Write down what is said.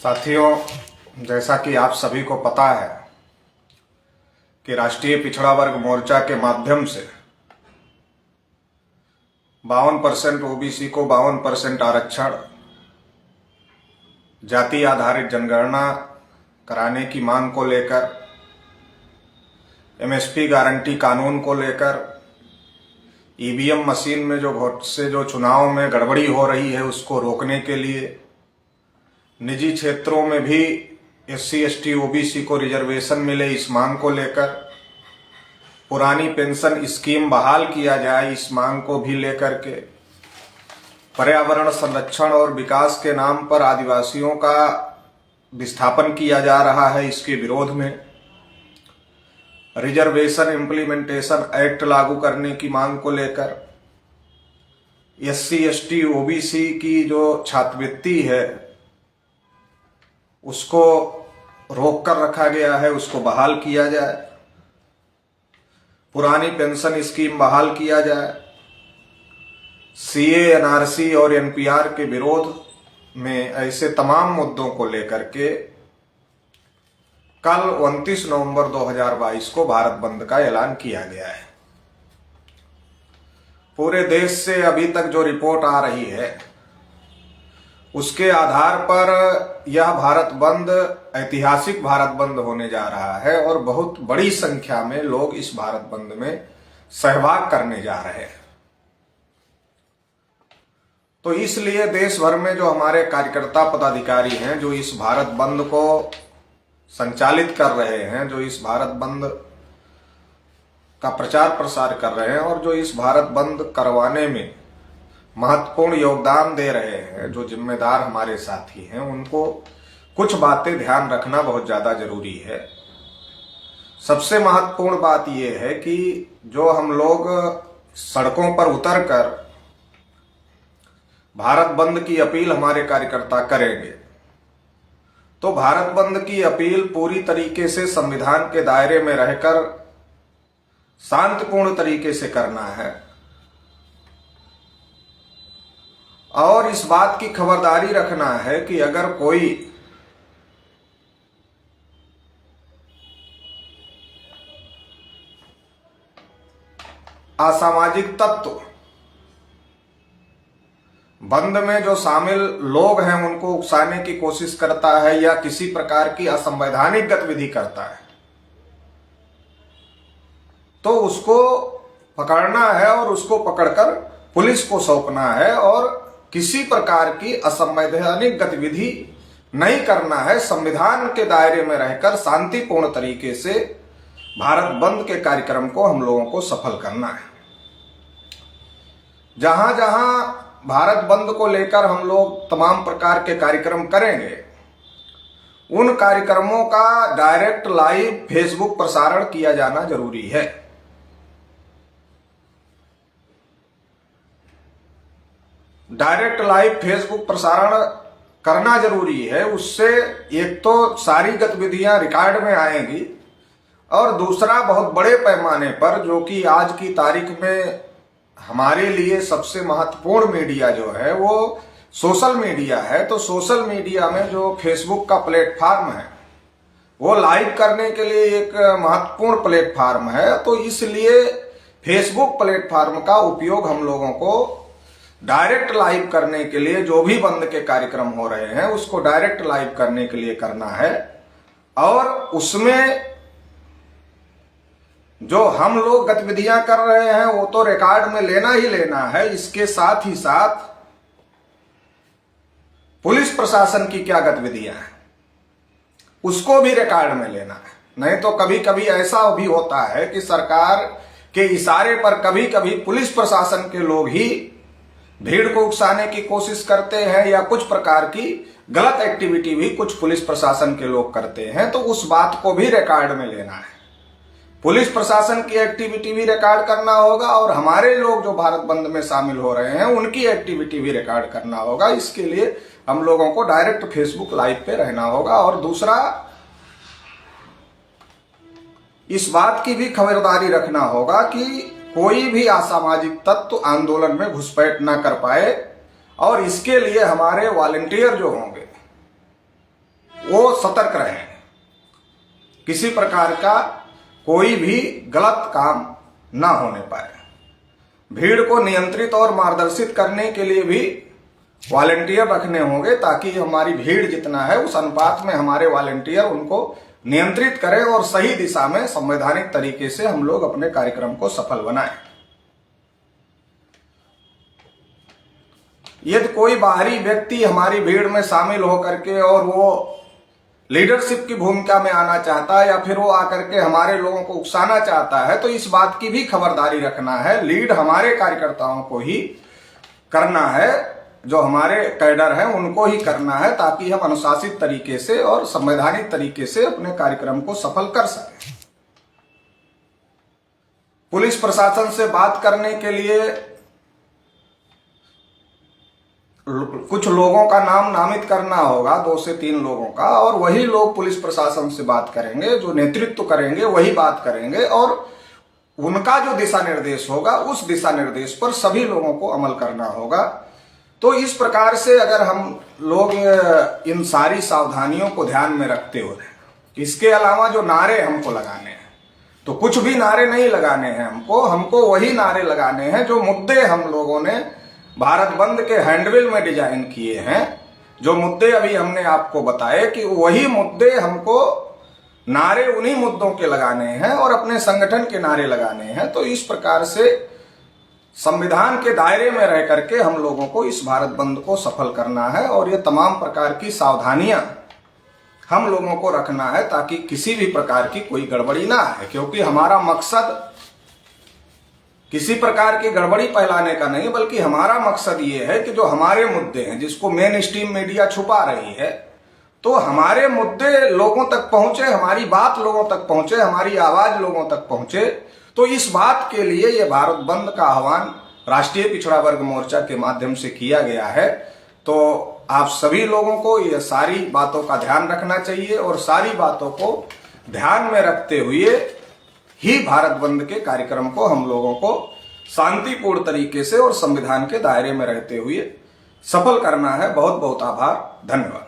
साथियों, जैसा कि आप सभी को पता है कि राष्ट्रीय पिछड़ा वर्ग मोर्चा के माध्यम से 52% ओबीसी को 52% आरक्षण, जाति आधारित जनगणना कराने की मांग को लेकर, एमएसपी गारंटी कानून को लेकर, ईवीएम मशीन में जो चुनाव में गड़बड़ी हो रही है उसको रोकने के लिए, निजी क्षेत्रों में भी एससी एसटी ओबीसी को रिजर्वेशन मिले इस मांग को लेकर, पुरानी पेंशन स्कीम बहाल किया जाए इस मांग को भी लेकर के, पर्यावरण संरक्षण और विकास के नाम पर आदिवासियों का विस्थापन किया जा रहा है इसके विरोध में, रिजर्वेशन इम्प्लीमेंटेशन एक्ट लागू करने की मांग को लेकर, एससी एसटी ओबीसी की जो छात्रवृत्ति है उसको रोक कर रखा गया है, उसको बहाल किया जाए, पुरानी पेंशन स्कीम बहाल किया जाए, सीए, एनआरसी और एनपीआर के विरोध में ऐसे तमाम मुद्दों को लेकर के कल 29 नवंबर 2022 को भारत बंद का ऐलान किया गया है। पूरे देश से अभी तक जो रिपोर्ट आ रही है उसके आधार पर यह भारत बंद ऐतिहासिक भारत बंद होने जा रहा है और बहुत बड़ी संख्या में लोग इस भारत बंद में सहभाग करने जा रहे हैं। तो इसलिए देश भर में जो हमारे कार्यकर्ता पदाधिकारी हैं जो इस भारत बंद को संचालित कर रहे हैं, जो इस भारत बंद का प्रचार प्रसार कर रहे हैं और जो इस भारत बंद करवाने में महत्वपूर्ण योगदान दे रहे हैं, जो जिम्मेदार हमारे साथी हैं, उनको कुछ बातें ध्यान रखना बहुत ज्यादा जरूरी है। सबसे महत्वपूर्ण बात यह है कि जो हम लोग सड़कों पर उतरकर भारत बंद की अपील हमारे कार्यकर्ता करेंगे तो भारत बंद की अपील पूरी तरीके से संविधान के दायरे में रहकर शांतिपूर्ण तरीके से करना है और इस बात की खबरदारी रखना है कि अगर कोई असामाजिक तत्व बंद में जो शामिल लोग हैं उनको उकसाने की कोशिश करता है या किसी प्रकार की असंवैधानिक गतिविधि करता है तो उसको पकड़ना है और उसको पकड़कर पुलिस को सौंपना है और किसी प्रकार की असंवैधानिक गतिविधि नहीं करना है। संविधान के दायरे में रहकर शांतिपूर्ण तरीके से भारत बंद के कार्यक्रम को हम लोगों को सफल करना है। जहां जहां भारत बंद को लेकर हम लोग तमाम प्रकार के कार्यक्रम करेंगे उन कार्यक्रमों का डायरेक्ट लाइव फेसबुक प्रसारण किया जाना जरूरी है। डायरेक्ट लाइव फेसबुक प्रसारण करना जरूरी है। उससे एक तो सारी गतिविधियां रिकॉर्ड में आएंगी और दूसरा बहुत बड़े पैमाने पर, जो कि आज की तारीख में हमारे लिए सबसे महत्वपूर्ण मीडिया जो है वो सोशल मीडिया है, तो सोशल मीडिया में जो फेसबुक का प्लेटफॉर्म है वो लाइव करने के लिए एक महत्वपूर्ण प्लेटफॉर्म है। तो इसलिए फेसबुक प्लेटफॉर्म का उपयोग हम लोगों को डायरेक्ट लाइव करने के लिए, जो भी बंद के कार्यक्रम हो रहे हैं उसको डायरेक्ट लाइव करने के लिए करना है और उसमें जो हम लोग गतिविधियां कर रहे हैं वो तो रिकॉर्ड में लेना ही लेना है। इसके साथ ही साथ पुलिस प्रशासन की क्या गतिविधियां हैं उसको भी रिकॉर्ड में लेना है। नहीं तो कभी कभी ऐसा भी होता है कि सरकार के इशारे पर कभी कभी पुलिस प्रशासन के लोग ही भीड़ को उकसाने की कोशिश करते हैं या कुछ प्रकार की गलत एक्टिविटी भी कुछ पुलिस प्रशासन के लोग करते हैं, तो उस बात को भी रिकॉर्ड में लेना है। पुलिस प्रशासन की एक्टिविटी भी रिकॉर्ड करना होगा और हमारे लोग जो भारत बंद में शामिल हो रहे हैं उनकी एक्टिविटी भी रिकॉर्ड करना होगा। इसके लिए हम लोगों को डायरेक्ट फेसबुक लाइव पे रहना होगा और दूसरा इस बात की भी खबरदारी रखना होगा कि कोई भी असामाजिक तत्व आंदोलन में घुसपैठ ना कर पाए और इसके लिए हमारे वॉलंटियर जो होंगे वो सतर्क रहें, किसी प्रकार का कोई भी गलत काम ना होने पाए। भीड़ को नियंत्रित और मार्गदर्शित करने के लिए भी वॉलंटियर रखने होंगे, ताकि हमारी भीड़ जितना है उस अनुपात में हमारे वॉलंटियर उनको नियंत्रित करें और सही दिशा में संवैधानिक तरीके से हम लोग अपने कार्यक्रम को सफल बनाएं। यदि कोई बाहरी व्यक्ति हमारी भीड़ में शामिल होकर के और वो लीडरशिप की भूमिका में आना चाहता है या फिर वो आकर के हमारे लोगों को उकसाना चाहता है, तो इस बात की भी खबरदारी रखना है। लीड हमारे कार्यकर्ताओं को ही करना है, जो हमारे कैडर हैं उनको ही करना है, ताकि हम अनुशासित तरीके से और संवैधानिक तरीके से अपने कार्यक्रम को सफल कर सकें। पुलिस प्रशासन से बात करने के लिए कुछ लोगों का नाम नामित करना होगा, 2 से 3 लोगों का, और वही लोग पुलिस प्रशासन से बात करेंगे, जो नेतृत्व करेंगे वही बात करेंगे, और उनका जो दिशा निर्देश होगा उस दिशा निर्देश पर सभी लोगों को अमल करना होगा। तो इस प्रकार से अगर हम लोग इन सारी सावधानियों को ध्यान में रखते हुए, इसके अलावा जो नारे हमको लगाने हैं, तो कुछ भी नारे नहीं लगाने हैं हमको वही नारे लगाने हैं जो मुद्दे हम लोगों ने भारत बंद के हैंडबिल में डिजाइन किए हैं। जो मुद्दे अभी हमने आपको बताए कि वही मुद्दे हमको नारे उन्हीं मुद्दों के लगाने हैं और अपने संगठन के नारे लगाने हैं। तो इस प्रकार से संविधान के दायरे में रह करके हम लोगों को इस भारत बंद को सफल करना है, और ये तमाम प्रकार की सावधानियां हम लोगों को रखना है, ताकि किसी भी प्रकार की कोई गड़बड़ी ना आए। क्योंकि हमारा मकसद किसी प्रकार की गड़बड़ी फैलाने का नहीं, बल्कि हमारा मकसद ये है कि जो हमारे मुद्दे हैं, जिसको मेन स्ट्रीम मीडिया छुपा रही है, तो हमारे मुद्दे लोगों तक पहुंचे, हमारी बात लोगों तक पहुंचे, हमारी आवाज लोगों तक पहुंचे। तो इस बात के लिए ये भारत बंद का आह्वान राष्ट्रीय पिछड़ा वर्ग मोर्चा के माध्यम से किया गया है। तो आप सभी लोगों को ये सारी बातों का ध्यान रखना चाहिए, और सारी बातों को ध्यान में रखते हुए ही भारत बंद के कार्यक्रम को हम लोगों को शांतिपूर्ण तरीके से और संविधान के दायरे में रहते हुए सफल करना है। बहुत बहुत आभार, धन्यवाद।